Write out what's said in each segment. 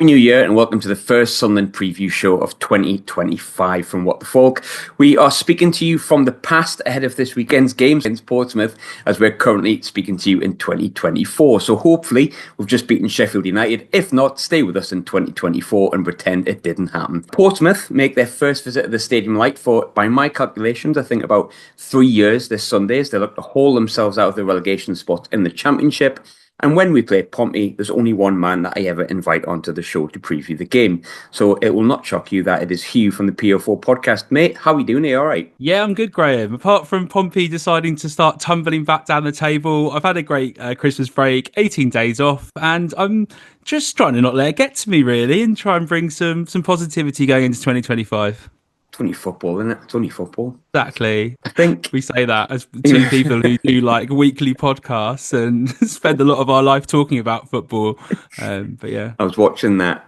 Happy New Year and welcome to the first Sunderland preview show of 2025 from What the Falk. We are speaking to you from the past ahead of this weekend's games against Portsmouth as we're currently speaking to you in 2024. So hopefully we've just beaten Sheffield United. If not, stay with us in 2024 and pretend it didn't happen. Portsmouth make their first visit to the Stadium Light for, by my calculations, I think about 3 years this Sunday as they look to haul themselves out of the relegation spot in the Championship. And when we play Pompey, there's only one man that I ever invite onto the show to preview the game. So it will not shock you that it is Hugh from the PO4 podcast. Mate, how are we doing? Are you all right? Yeah, I'm good, Graham. Apart from Pompey deciding to start tumbling back down the table, I've had a great Christmas break, 18 days off, and I'm just trying to not let it get to me, really, and try and bring some positivity going into 2025. It's only football, isn't it? It's only football. Exactly. I think We say that as two people who do like weekly podcasts and spend a lot of our life talking about football. But yeah. I was watching that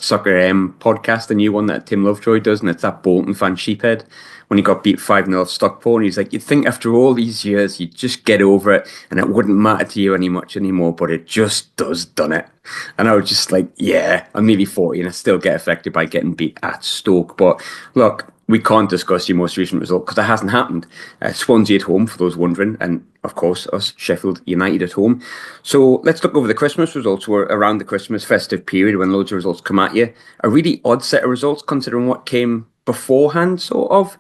Soccer podcast, the new one that Tim Lovejoy does, and it's that Bolton fan Sheephead when he got beat 5-0 off Stockport. And he's like, you'd think after all these years, you'd just get over it and it wouldn't matter to you much anymore, but it just does, done it. And I was just like, yeah, I'm nearly 40 and I still get affected by getting beat at Stoke. But look, we can't discuss your most recent result because it hasn't happened. Swansea at home, for those wondering, and of course us, Sheffield United at home. So let's look over the Christmas results. We're around the Christmas festive period when loads of results come at you. A really odd set of results considering what came beforehand, sort of.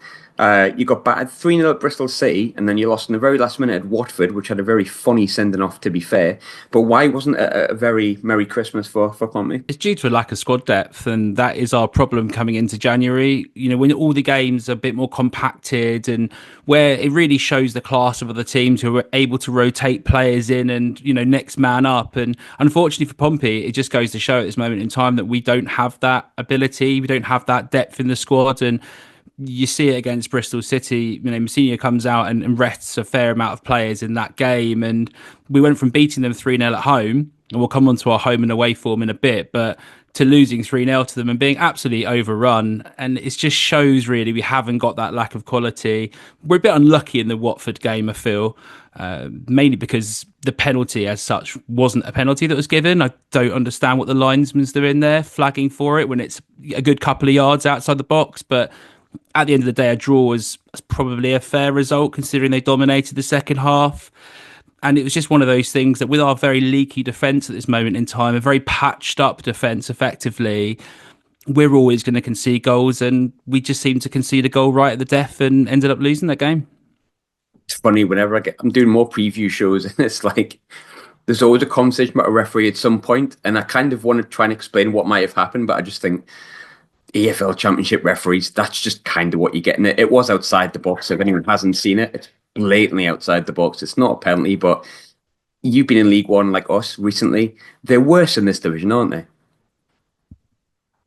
You got battered 3-0 at Bristol City, and then you lost in the very last minute at Watford, which had a very funny sending off, to be fair. But why wasn't it a very Merry Christmas for Pompey? It's due to a lack of squad depth, and that is our problem coming into January. You know, when all the games are a bit more compacted and where it really shows the class of other teams who are able to rotate players in and, you know, next man up. And unfortunately for Pompey, it just goes to show at this moment in time that we don't have that ability. We don't have that depth in the squad. And you see it against Bristol City. You know, Messina comes out and rests a fair amount of players in that game. And we went from beating them 3-0 at home, and we'll come on to our home and away form in a bit, but to losing 3-0 to them and being absolutely overrun. And it just shows really we haven't got that lack of quality. We're a bit unlucky in the Watford game, I feel, mainly because the penalty as such wasn't a penalty that was given. I don't understand what the linesman's doing there, flagging for it when it's a good couple of yards outside the box. But at the end of the day, a draw was probably a fair result considering they dominated the second half. And it was just one of those things that with our very leaky defence at this moment in time, a very patched up defence effectively, we're always going to concede goals. And we just seemed to concede a goal right at the death and ended up losing that game. It's funny, whenever I'm doing more preview shows, and it's like, there's always a conversation about a referee at some point, and I kind of want to try and explain what might have happened, but I just think EFL Championship referees, that's just kind of what you're getting. It was outside the box. If anyone hasn't seen it, it's blatantly outside the box. It's not a penalty, but you've been in League One like us recently. They're worse in this division, aren't they?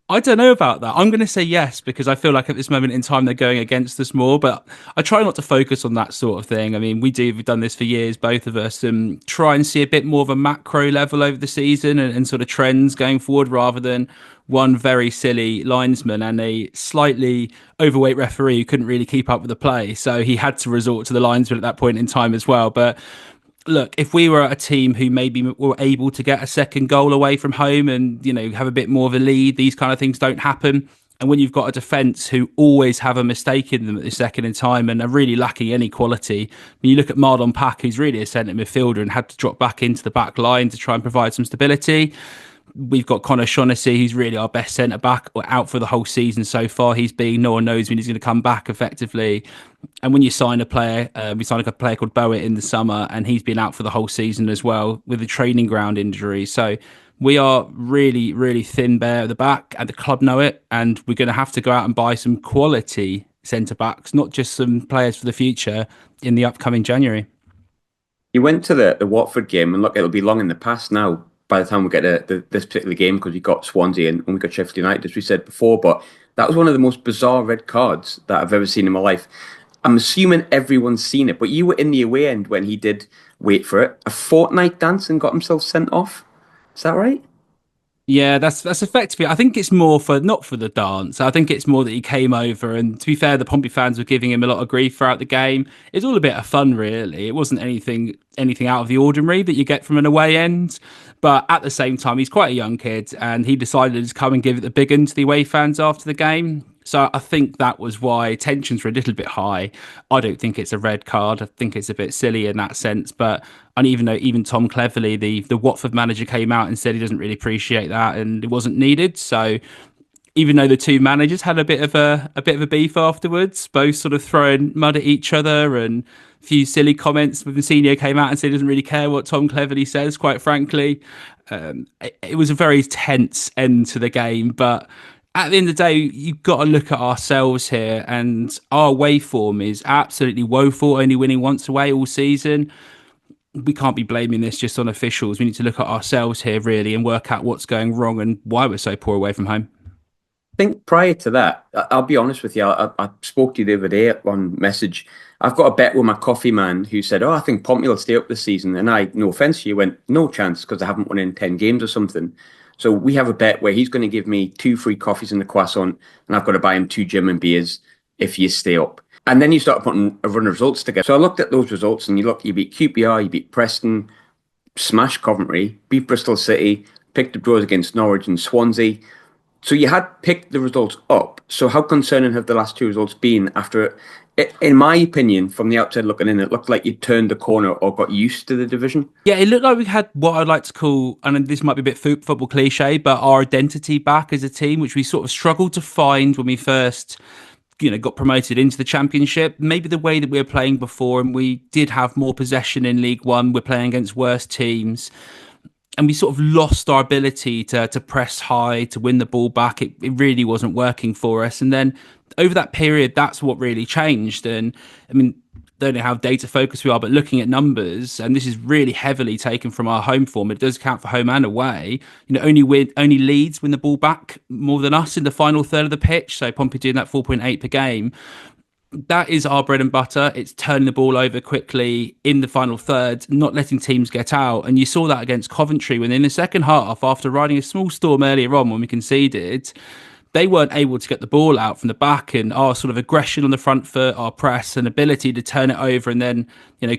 I don't know about that. I'm going to say yes because I feel like at this moment in time they're going against us more, but I try not to focus on that sort of thing. I mean, we've done this for years, both of us, and try and see a bit more of a macro level over the season and sort of trends going forward rather than one very silly linesman and a slightly overweight referee who couldn't really keep up with the play. So he had to resort to the linesman at that point in time as well. But look, if we were a team who maybe were able to get a second goal away from home and, you know, have a bit more of a lead, these kind of things don't happen. And when you've got a defence who always have a mistake in them at the second in time and are really lacking any quality, when you look at Marlon Pack, who's really a centre midfielder and had to drop back into the back line to try and provide some stability. We've got Connor Shaughnessy, who's really our best centre back, out for the whole season so far. No one knows when he's going to come back effectively. And when you sign a player, we signed a player called Bowitt in the summer, and he's been out for the whole season as well with a training ground injury. So we are really, really thin bare at the back, and the club know it. And we're going to have to go out and buy some quality centre backs, not just some players for the future in the upcoming January. You went to the Watford game, and look, it'll be long in the past now by the time we get to this particular game because we got Swansea and we got Sheffield United, as we said before. But that was one of the most bizarre red cards that I've ever seen in my life. I'm assuming everyone's seen it, but you were in the away end when he did, wait for it, a fortnight dance and got himself sent off. Is that right? Yeah, that's effectively. I think it's more for not for the dance. I think it's more that he came over, and to be fair, the Pompey fans were giving him a lot of grief throughout the game. It's all a bit of fun, really. It wasn't anything out of the ordinary that you get from an away end, but at the same time, he's quite a young kid, and he decided to come and give it the big un to the away fans after the game. So I think that was why tensions were a little bit high. I don't think it's a red card. I think it's a bit silly in that sense. But and even though even Tom Cleverley, the Watford manager, came out and said he doesn't really appreciate that and it wasn't needed. So even though the two managers had a bit of a beef afterwards, both sort of throwing mud at each other and a few silly comments. Senior came out and said he doesn't really care what Tom Cleverley says, quite frankly. It was a very tense end to the game, but at the end of the day, you've got to look at ourselves here, and our away form is absolutely woeful, only winning once away all season. We can't be blaming this just on officials. We need to look at ourselves here, really, and work out what's going wrong and why we're so poor away from home. Think prior to that, I'll be honest with you. I spoke to you the other day on message. I've got a bet with my coffee man who said, "Oh, I think Pompey will stay up this season." And I, no offense to you, went, "No chance," because I haven't won in 10 games or something. So we have a bet where he's going to give me two free coffees and a croissant, and I've got to buy him two German beers if you stay up. And then you start putting a run of results together. So I looked at those results, and you beat QPR, you beat Preston, smashed Coventry, beat Bristol City, picked up draws against Norwich and Swansea. So you had picked the results up. So how concerning have the last two results been after in my opinion, from the outside looking in, it looked like you turned the corner or got used to the division. Yeah, it looked like we had what I'd like to call, and this might be a bit football cliche, but our identity back as a team, which we sort of struggled to find when we first, got promoted into the championship. Maybe the way that we were playing before, and we did have more possession in League One. We're playing against worse teams, and we sort of lost our ability to press high, to win the ball back. It really wasn't working for us. And then over that period, that's what really changed. And I mean, don't know how data focused we are, but looking at numbers, and this is really heavily taken from our home form. It does count for home and away. Only Leeds win the ball back more than us in the final third of the pitch. So Pompey doing that 4.8 per game. That is our bread and butter. It's turning the ball over quickly in the final third, not letting teams get out. And you saw that against Coventry when in the second half, after riding a small storm earlier on when we conceded, they weren't able to get the ball out from the back, and our sort of aggression on the front foot, our press and ability to turn it over and then,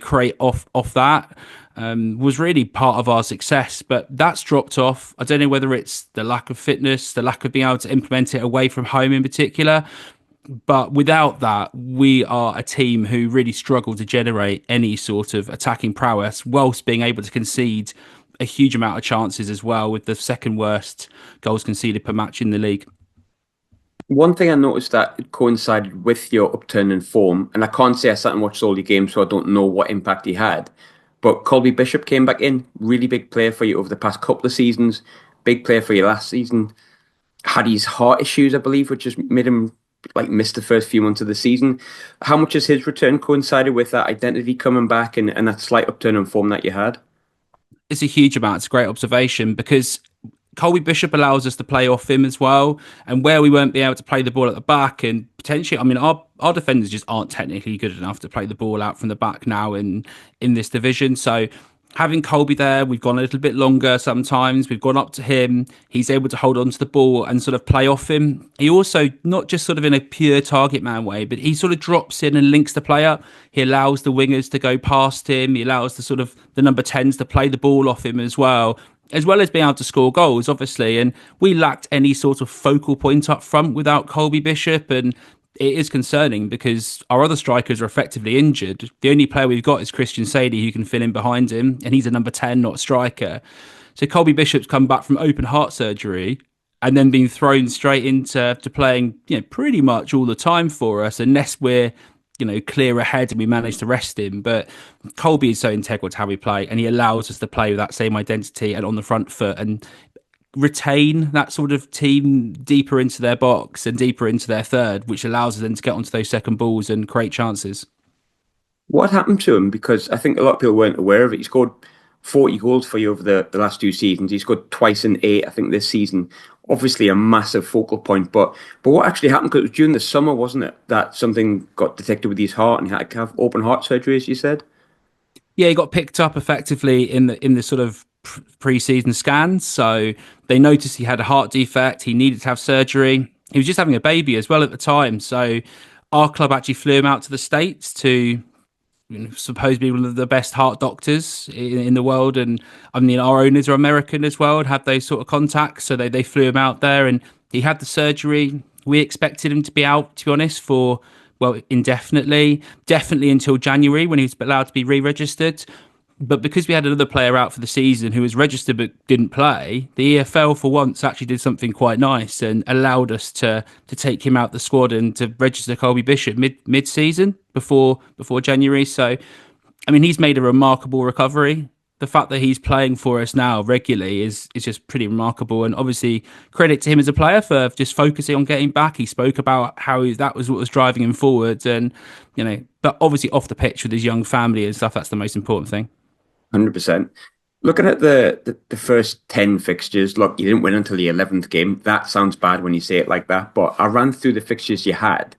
create off that was really part of our success. But that's dropped off. I don't know whether it's the lack of fitness, the lack of being able to implement it away from home in particular. But without that, we are a team who really struggle to generate any sort of attacking prowess whilst being able to concede a huge amount of chances as well, with the second worst goals conceded per match in the league. One thing I noticed that it coincided with your upturn in form, and I can't say I sat and watched all your games, so I don't know what impact he had. But Colby Bishop came back in, really big player for you over the past couple of seasons, big player for you last season. Had his heart issues, I believe, which just made him like miss the first few months of the season. How much has his return coincided with that identity coming back and that slight upturn in form that you had? It's a huge amount. It's a great observation because Colby Bishop allows us to play off him as well. And where we won't be able to play the ball at the back, and potentially, I mean, our defenders just aren't technically good enough to play the ball out from the back now in this division. So having Colby there, we've gone a little bit longer sometimes. We've gone up to him. He's able to hold on to the ball and sort of play off him. He also, not just sort of in a pure target man way, but he sort of drops in and links the play up. He allows the wingers to go past him. He allows the number 10s to play the ball off him as well as being able to score goals, obviously. And we lacked any sort of focal point up front without Colby Bishop. And it is concerning because our other strikers are effectively injured. The only player we've got is Christian Sadie, who can fill in behind him, and he's a number 10, not a striker. So Colby Bishop's come back from open heart surgery and then been thrown straight into playing, pretty much all the time for us, unless we're, clear ahead and we manage to rest him. But Colby is so integral to how we play, and he allows us to play with that same identity and on the front foot and retain that sort of team deeper into their box and deeper into their third, which allows us then to get onto those second balls and create chances. What happened to him? Because I think a lot of people weren't aware of it. He scored 40 goals for you over the last two seasons. He scored twice in eight, I think, this season. Obviously a massive focal point. But what actually happened? Because it was during the summer, wasn't it, that something got detected with his heart and he had to have open heart surgery, as you said? Yeah, he got picked up effectively in the sort of pre-season scans. So they noticed he had a heart defect. He needed to have surgery. He was just having a baby as well at the time. So our club actually flew him out to the States to supposed to be one of the best heart doctors in the world. And I mean, our owners are American as well and had those sort of contacts. So they flew him out there and he had the surgery. We expected him to be out, to be honest, for, well, indefinitely, definitely until January when he was allowed to be re-registered. But because we had another player out for the season who was registered but didn't play, the EFL for once actually did something quite nice and allowed us to take him out the squad and to register Colby Bishop mid season before January. So, I mean, he's made a remarkable recovery. The fact that he's playing for us now regularly is just pretty remarkable. And obviously, credit to him as a player for just focusing on getting back. He spoke about how that was what was driving him forwards, and but obviously off the pitch with his young family and stuff, that's the most important thing. 100%. Looking at the first 10 fixtures, look, you didn't win until the 11th game. That sounds bad when you say it like that, but I ran through the fixtures you had.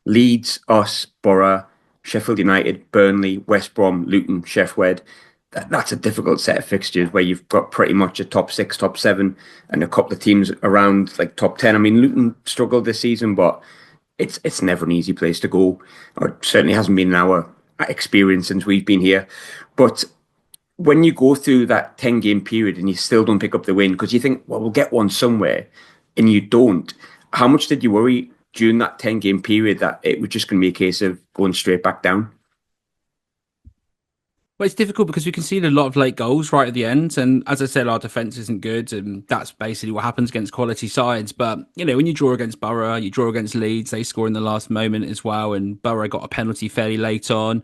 Leeds, us, Borough, Sheffield United, Burnley, West Brom, Luton, Sheffield. That's a difficult set of fixtures where you've got pretty much a top six, top seven, and a couple of teams around like top 10. I mean, Luton struggled this season, but it's never an easy place to go. Or it certainly hasn't been in our experience since we've been here. But when you go through that 10-game period and you still don't pick up the win because you think, well, we'll get one somewhere, and you don't, how much did you worry during that 10-game period that it was just going to be a case of going straight back down? Well, it's difficult because we conceded a lot of late goals right at the end. And as I said, our defence isn't good. And that's basically what happens against quality sides. But, when you draw against Borough, you draw against Leeds, they score in the last moment as well. And Borough got a penalty fairly late on.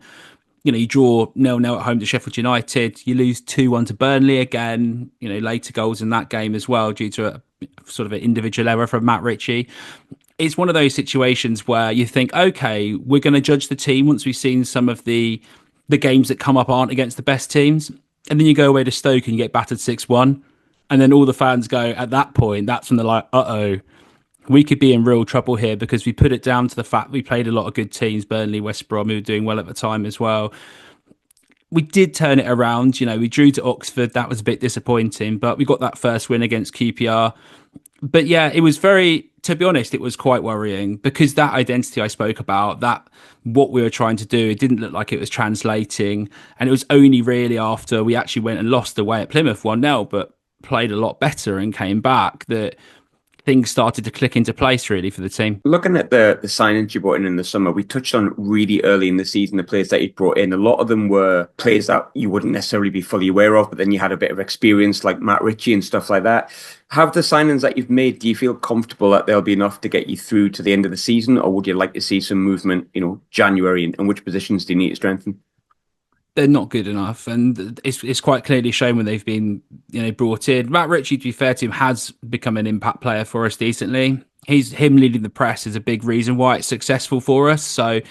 You draw 0-0 at home to Sheffield United. You lose 2-1 to Burnley again. Later goals in that game as well due to a sort of an individual error from Matt Ritchie. It's one of those situations where you think, okay, we're going to judge the team once we've seen some of the games that come up aren't against the best teams. And then you go away to Stoke and you get battered 6-1. And then all the fans go, at that point, that's when they're like, uh-oh, we could be in real trouble here because we put it down to the fact we played a lot of good teams, Burnley, West Brom, who were doing well at the time as well. We did turn it around. We drew to Oxford. That was a bit disappointing, but we got that first win against QPR. But yeah, it was to be honest, it was quite worrying because that identity I spoke about, that what we were trying to do, it didn't look like it was translating. And it was only really after we actually went and lost away at Plymouth 1-0, but played a lot better and came back that things started to click into place really for the team. Looking at the signings you brought in the summer, we touched on really early in the season the players that you brought in. A lot of them were players that you wouldn't necessarily be fully aware of, but then you had a bit of experience like Matt Ritchie and stuff like that. Have the signings that you've made, do you feel comfortable that they'll be enough to get you through to the end of the season, or would you like to see some movement, January, and which positions do you need to strengthen? They're not good enough, and it's quite clearly shown when they've been brought in. Matt Ritchie, to be fair to him, has become an impact player for us decently. Him leading the press is a big reason why it's successful for us. So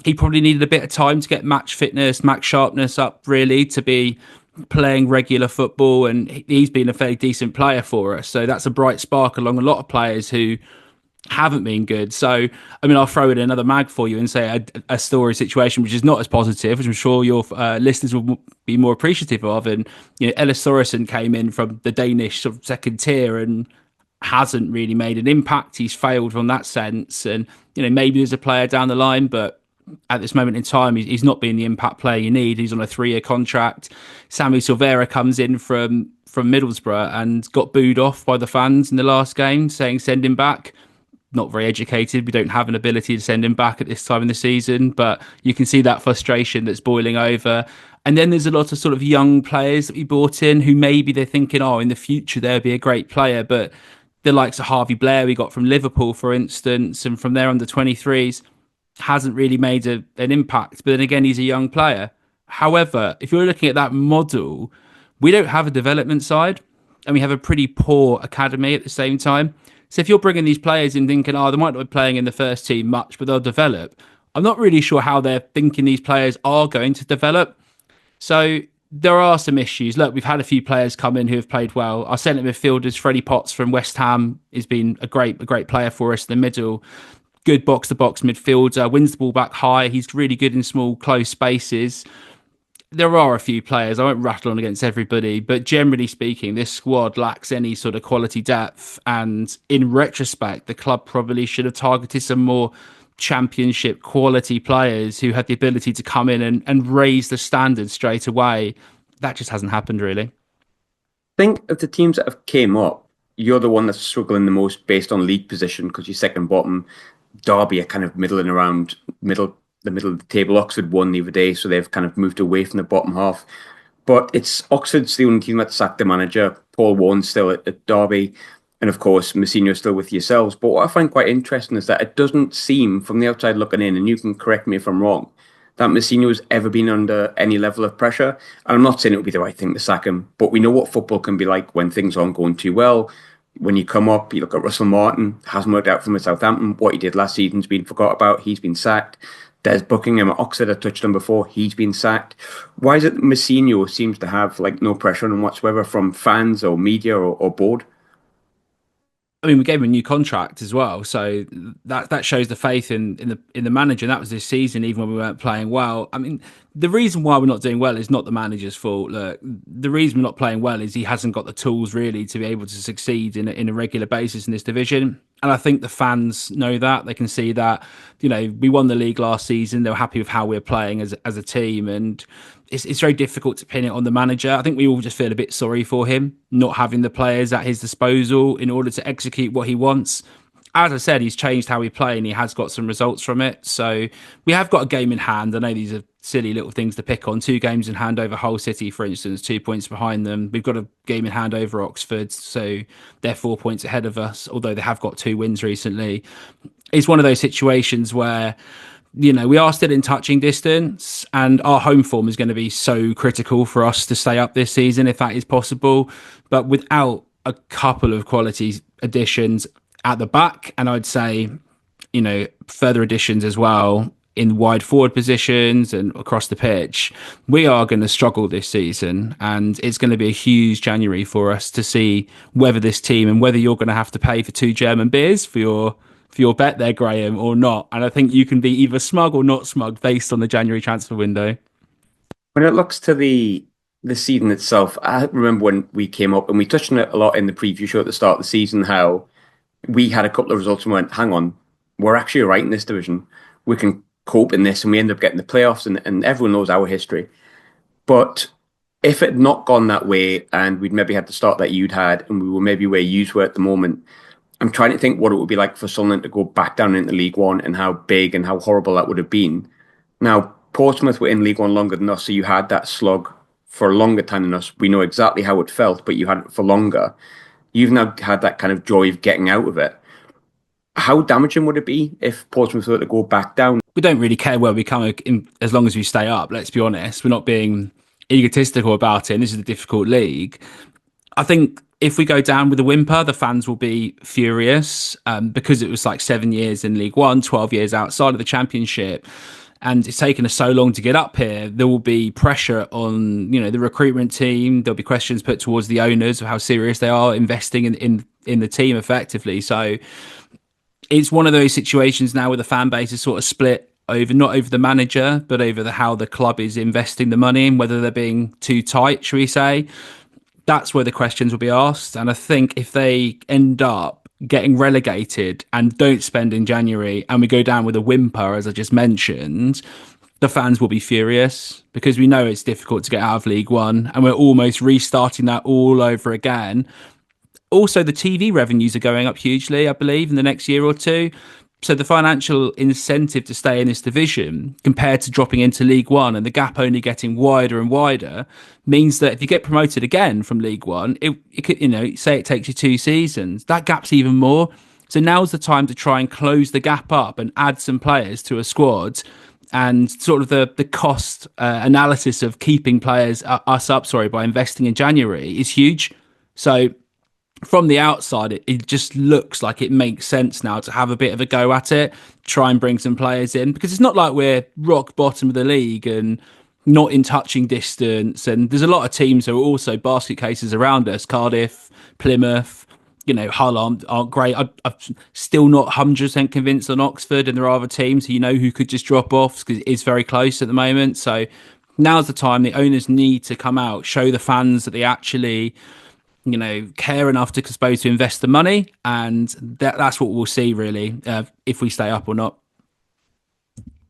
he probably needed a bit of time to get match fitness, match sharpness up, really, to be playing regular football, and he's been a fairly decent player for us. So that's a bright spark along a lot of players who haven't been good. So, I mean, I'll throw in another mag for you and say a story situation which is not as positive, which I'm sure your listeners will be more appreciative of. And Ellis Sorensen came in from the Danish sort of second tier and hasn't really made an impact. He's failed from that sense, and maybe there's a player down the line, but at this moment in time, he's not being the impact player you need. He's on a 3-year contract. Sammy Silvera comes in from Middlesbrough and got booed off by the fans in the last game, saying send him back. Not very educated. We don't have an ability to send him back at this time in the season, but you can see that frustration that's boiling over. And then there's a lot of sort of young players that we brought in who maybe they're thinking, in the future there'll be a great player, but the likes of Harvey Blair we got from Liverpool, for instance, and from their under 23s hasn't really made an impact. But then again, he's a young player. However, if you're looking at that model, we don't have a development side and we have a pretty poor academy at the same time. So if you're bringing these players in thinking, they might not be playing in the first team much, but they'll develop, I'm not really sure how they're thinking these players are going to develop. So there are some issues. Look, we've had a few players come in who have played well. Our centre midfielders, Freddie Potts from West Ham, has been a great player for us in the middle. Good box-to-box midfielder, wins the ball back high. He's really good in small, close spaces. there are a few players. I won't rattle on against everybody, but generally speaking, this squad lacks any sort of quality depth. And in retrospect, the club probably should have targeted some more championship quality players who had the ability to come in and raise the standard straight away. That just hasn't happened, really. Think of the teams that have came up. You're the one that's struggling the most based on league position because you're second bottom. Derby are kind of middling around the middle of the table. Oxford won the other day, so they've kind of moved away from the bottom half. But it's Oxford's the only team that sacked the manager. Paul Warren's still at Derby. And of course, Mousinho's still with yourselves. But what I find quite interesting is that it doesn't seem, from the outside looking in, and you can correct me if I'm wrong, that Mousinho's ever been under any level of pressure. And I'm not saying it would be the right thing to sack him, but we know what football can be like when things aren't going too well. When you come up, you look at Russell Martin, hasn't worked out for him at Southampton. What he did last season's been forgot about. He's been sacked. Des Buckingham at Oxford, I touched on before, he's been sacked. Why is it that Mousinho seems to have like no pressure on him whatsoever from fans or media or board? I mean, we gave him a new contract as well, so that shows the faith in the manager. And that was this season, even when we weren't playing well. I mean, the reason why we're not doing well is not the manager's fault. Look, the reason we're not playing well is he hasn't got the tools really to be able to succeed in a regular basis in this division. And I think the fans know that. They can see that. You know, we won the league last season. They were happy with how we were playing as a team, and it's very difficult to pin it on the manager. I think we all just feel a bit sorry for him not having the players at his disposal in order to execute what he wants. As I said, he's changed how we play and he has got some results from it. So we have got a game in hand. I know these are silly little things to pick on. 2 games in hand over Hull City, for instance, 2 points behind them. We've got a game in hand over Oxford, so they're 4 points ahead of us, although they have got 2 wins recently. It's one of those situations where, you know, we are still in touching distance and our home form is going to be so critical for us to stay up this season if that is possible. But without a couple of quality additions at the back, and I'd say, you know, further additions as well in wide forward positions and across the pitch, we are going to struggle this season. And it's going to be a huge January for us to see whether this team and whether you're going to have to pay for 2 German beers for your bet there, Graham, or not. And I think you can be either smug or not smug based on the January transfer window. When it looks to the season itself, I remember when we came up and we touched on it a lot in the preview show at the start of the season, how we had a couple of results and went, hang on, we're actually right in this division. We can cope in this, and we end up getting the playoffs, and everyone knows our history. But if it had not gone that way and we'd maybe had the start that you'd had and we were maybe where you were at the moment, I'm trying to think what it would be like for Sunderland to go back down into League One and how big and how horrible that would have been. Now, Portsmouth were in League One longer than us, so you had that slog for a longer time than us. We know exactly how it felt, but you had it for longer. You've now had that kind of joy of getting out of it. How damaging would it be if Portsmouth were to go back down? We don't really care where we come in, as long as we stay up, let's be honest. We're not being egotistical about it, and this is a difficult league. I think if we go down with a whimper, the fans will be furious because it was like 7 years in League One, 12 years outside of the Championship. And it's taken us so long to get up here. There will be pressure on, you know, the recruitment team. There'll be questions put towards the owners of how serious they are investing in the team effectively. So it's one of those situations now where the fan base is sort of split over, not over the manager, but over how the club is investing the money in, whether they're being too tight, shall we say. That's where the questions will be asked. And I think if they end up getting relegated and don't spend in January and we go down with a whimper, as I just mentioned, the fans will be furious because we know it's difficult to get out of League One and we're almost restarting that all over again. Also, the TV revenues are going up hugely, I believe, in the next year or two. So the financial incentive to stay in this division compared to dropping into League One and the gap only getting wider and wider means that if you get promoted again from League One, it could, you know, say it takes you 2 seasons, that gap's even more. So now's the time to try and close the gap up and add some players to a squad. And sort of the cost analysis of keeping players by investing in January is huge. So from the outside, it just looks like it makes sense now to have a bit of a go at it, try and bring some players in, because it's not like we're rock bottom of the league and not in touching distance. And there's a lot of teams who are also basket cases around us. Cardiff, Plymouth, you know, Hull aren't great. I'm still not 100% convinced on Oxford, and there are other teams who, you know, who could just drop off because it's very close at the moment. So Now's the time. The owners need to come out, show the fans that they actually, care enough to suppose to invest the money, and that's what we'll see really, if we stay up or not.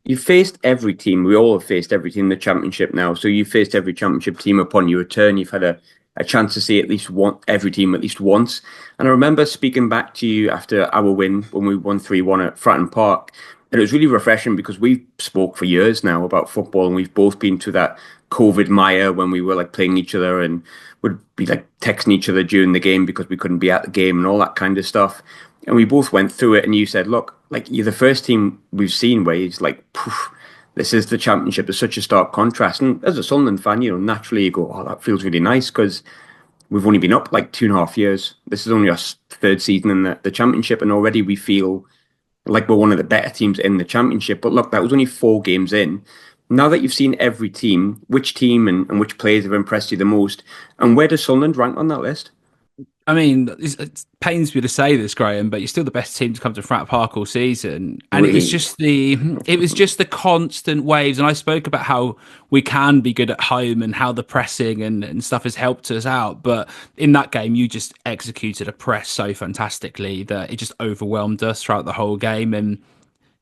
You've faced every team. We all have faced every team in the championship now. So you've faced every championship team upon your return. You've had a chance to see at least one every team at least once. And I remember speaking back to you after our win when we won 3-1 at Fratton Park. And it was really refreshing because we've spoke for years now about football, and we've both been through that COVID mire when we were like playing each other and would be like texting each other during the game because we couldn't be at the game and all that kind of stuff. And we both went through it, and you said, look, like you're the first team we've seen where it's like, poof, this is the championship. There's such a stark contrast. And as a Sunderland fan, naturally you go, oh, that feels really nice because we've only been up like 2.5 years. This is only our third season in the championship, and already we feel like we're one of the better teams in the championship. But look, that was only 4 games in. Now that you've seen every team, which team and which players have impressed you the most, and where does Sunderland rank on that list? I mean, it pains me to say this, Graham, but you're still the best team to come to Frat Park all season, and Really? it was just the constant waves. And I spoke about how we can be good at home and how the pressing and stuff has helped us out. But in that game, you just executed a press so fantastically that it just overwhelmed us throughout the whole game. And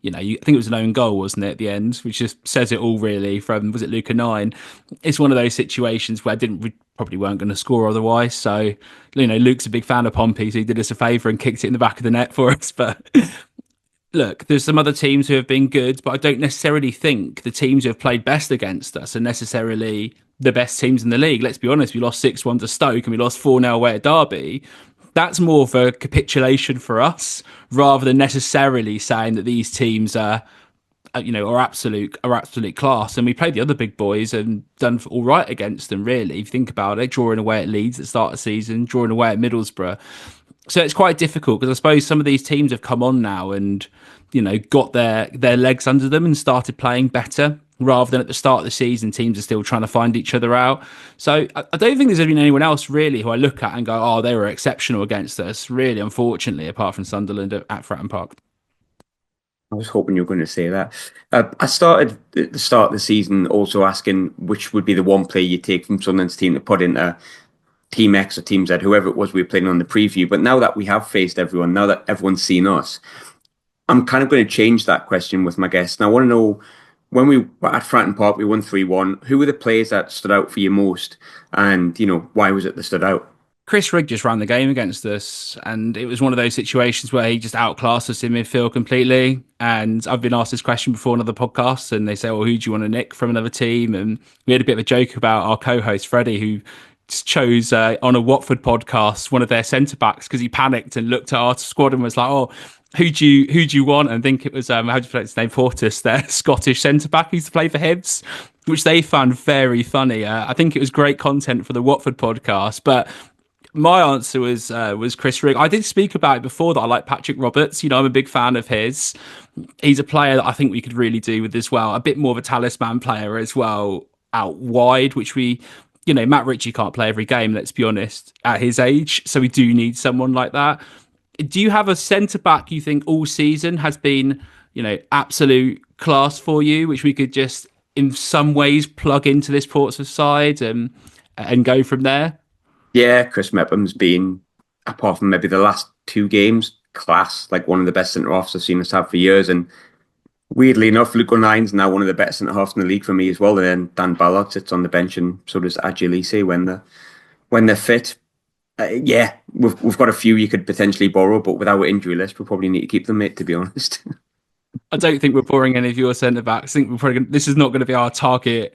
I think it was an own goal, wasn't it, at the end, which just says it all really from, was it Luca 9? It's one of those situations where we probably weren't going to score otherwise. So, Luke's a big fan of Pompey, so he did us a favour and kicked it in the back of the net for us. But look, there's some other teams who have been good, but I don't necessarily think the teams who have played best against us are necessarily the best teams in the league. Let's be honest, we lost 6-1 to Stoke and we lost 4-0 away at Derby. That's more of a capitulation for us rather than necessarily saying that these teams are absolute class. And we played the other big boys and done all right against them. Really, if you think about it, drawing away at Leeds at the start of the season, drawing away at Middlesbrough. So it's quite difficult because I suppose some of these teams have come on now and got their legs under them and started playing better, rather than at the start of the season teams are still trying to find each other out. So I don't think there's been anyone else really who I look at and go, oh, they were exceptional against us, really, unfortunately, apart from Sunderland at Fratton Park. I was hoping you were going to say that. I started at the start of the season also asking which would be the one player you take from Sunderland's team to put into Team X or Team Z, whoever it was we were playing on the preview. But now that we have faced everyone, now that everyone's seen us, I'm kind of going to change that question with my guests. And I want to know, when we were at Fratton Park, we won 3-1. Who were the players that stood out for you most? And, why was it that stood out? Chris Rigg just ran the game against us, and it was one of those situations where he just outclassed us in midfield completely. And I've been asked this question before on other podcasts, and they say, well, who do you want to nick from another team? And we had a bit of a joke about our co-host, Freddie, who chose on a Watford podcast one of their centre backs because he panicked and looked at our squad and was like, "Oh, who do you want?" And I think it was how do you pronounce his name? Portis, their Scottish centre back who used to play for Hibs, which they found very funny. I think it was great content for the Watford podcast, but my answer was Chris Rigg. I did speak about it before that I like Patrick Roberts. I'm a big fan of his. He's a player that I think we could really do with as well. A bit more of a talisman player as well out wide, which Matt Ritchie can't play every game, let's be honest, at his age. So we do need someone like that. Do you have a centre back you think all season has been, absolute class for you, which we could just in some ways plug into this Portsmouth side and go from there? Yeah, Chris Mepham's been, apart from maybe the last 2 games, class, like one of the best centre-halves I've seen us have for years. And weirdly enough, Luke O'Nine's now one of the better centre-halves in the league for me as well. And then Dan Ballard sits on the bench, and so does Agilise when they're fit. Yeah, we've got a few you could potentially borrow, but with our injury list, we'll probably need to keep them, mate, to be honest. I don't think we're borrowing any of your centre backs. I think this is not going to be our target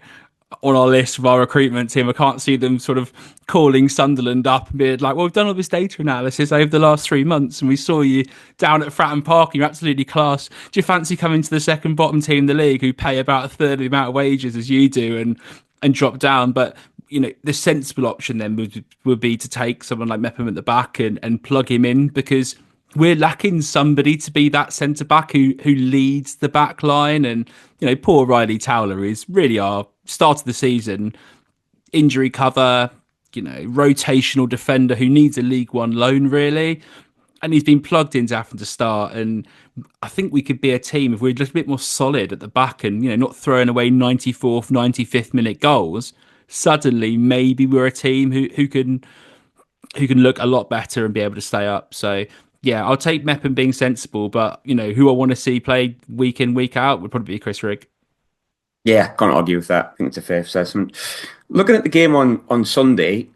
on our list of our recruitment team. I can't see them sort of calling Sunderland up and being like, well, we've done all this data analysis over the last 3 months and we saw you down at Fratton Park and you're absolutely class. Do you fancy coming to the second bottom team in the league who pay about a third of the amount of wages as you do and drop down? But the sensible option then would be to take someone like Mepham at the back and plug him in, because we're lacking somebody to be that centre back who leads the back line. And poor Riley Towler is really our start of the season injury cover, rotational defender who needs a League One loan really. and he's been plugged into having to start. And I think we could be a team if we're just a bit more solid at the back and not throwing away 94th, 95th minute goals. Suddenly, maybe we're a team who can look a lot better and be able to stay up. So yeah, I'll take Mepham being sensible, but who I want to see play week in, week out would probably be Chris Rigg. Yeah, can't argue with that. I think it's a fair assessment. Looking at the game on Sunday,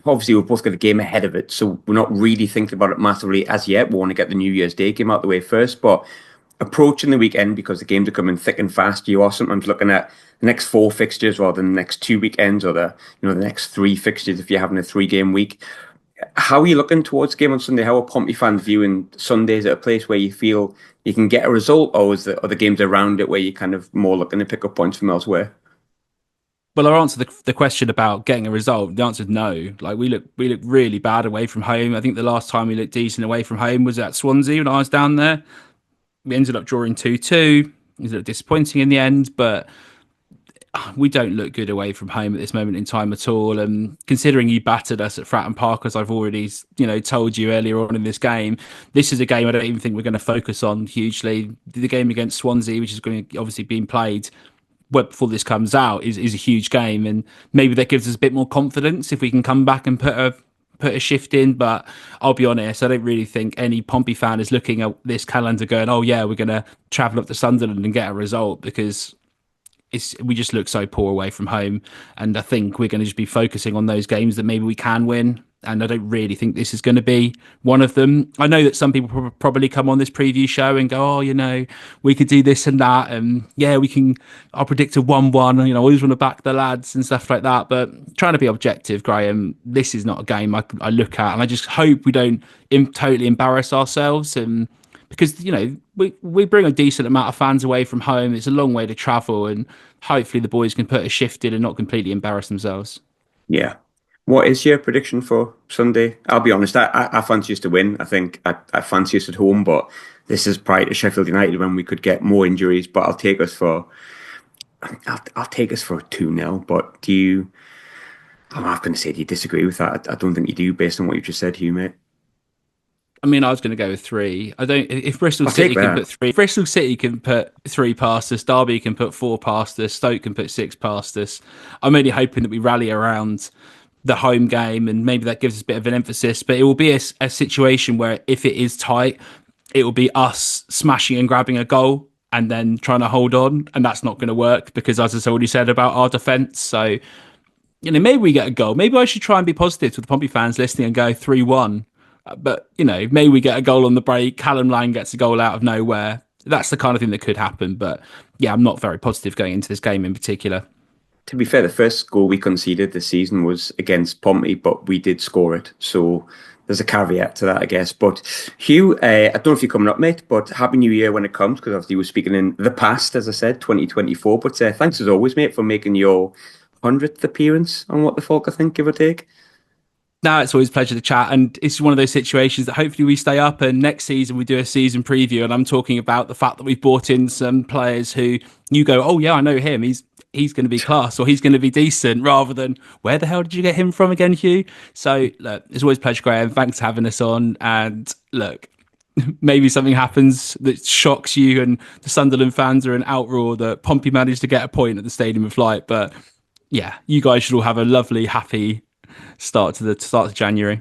obviously we've both got the game ahead of it, so we're not really thinking about it massively as yet. We want to get the New Year's Day game out the way first, but approaching the weekend because the games are coming thick and fast, you are sometimes looking at the next four fixtures rather than the next two weekends or the next three fixtures if you're having a 3 game week. How are you looking towards the game on Sunday? How are Pompey fans viewing Sundays at a place where you feel you can get a result, or are the games around it where you're kind of more looking to pick up points from elsewhere? Well, I'll answer the question about getting a result. The answer is no. Like we look really bad away from home. I think the last time we looked decent away from home was at Swansea when I was down there. We ended up drawing 2-2. It was a little disappointing in the end, but we don't look good away from home at this moment in time at all. And considering you battered us at Fratton Park, as I've already, told you earlier on in this game, this is a game I don't even think we're going to focus on hugely. The game against Swansea, which is going to obviously being played well before this comes out, is a huge game, and maybe that gives us a bit more confidence if we can come back and put a shift in. But I'll be honest, I don't really think any Pompey fan is looking at this calendar going, oh yeah, we're going to travel up to Sunderland and get a result, because we just look so poor away from home, and I think we're going to just be focusing on those games that maybe we can win. And I don't really think this is going to be one of them. I know that some people probably come on this preview show and go, "Oh, we could do this and that, and yeah, we can." I'll predict a 1-1. I always want to back the lads and stuff like that. But trying to be objective, Graham, this is not a game I look at, and I just hope we don't totally embarrass ourselves. And because we bring a decent amount of fans away from home. It's a long way to travel, and hopefully the boys can put a shift in and not completely embarrass themselves. Yeah. What is your prediction for Sunday? I'll be honest, I fancy us to win. I think I fancy us at home, but this is prior to Sheffield United when we could get more injuries. But I'll take us for a 2-0. But I'm not going to say do you disagree with that? I don't think you do based on what you just said, Hugh, mate. I mean, I was going to go with 3. I don't. If Bristol I'll City take can that. put 3, if Bristol City can put 3 past us. Derby can put 4 past us. Stoke can put 6 past us. I'm only hoping that we rally around the home game, and maybe that gives us a bit of an emphasis. But it will be a situation where if it is tight, it will be us smashing and grabbing a goal and then trying to hold on, and that's not going to work because, as I already said about our defence, so maybe we get a goal. Maybe I should try and be positive to the Pompey fans listening and go 3-1. But, maybe we get a goal on the break. Callum Lang gets a goal out of nowhere. That's the kind of thing that could happen. But yeah, I'm not very positive going into this game in particular. To be fair, the first goal we conceded this season was against Pompey, but we did score it. So there's a caveat to that, I guess. But Hugh, I don't know if you're coming up, mate, but Happy New Year when it comes, because obviously we're speaking in the past, as I said, 2024. But thanks as always, mate, for making your 100th appearance on What the Falk, I think, give or take. No, it's always a pleasure to chat. And it's one of those situations that hopefully we stay up and next season we do a season preview. And I'm talking about the fact that we've brought in some players who you go, oh, yeah, I know him. He's going to be class, or he's going to be decent, rather than where the hell did you get him from again, Hugh? So, look, it's always a pleasure, Graham. Thanks for having us on. And look, maybe something happens that shocks you and the Sunderland fans are in outroar that Pompey managed to get a point at the Stadium of Light. But yeah, you guys should all have a lovely, happy start to January.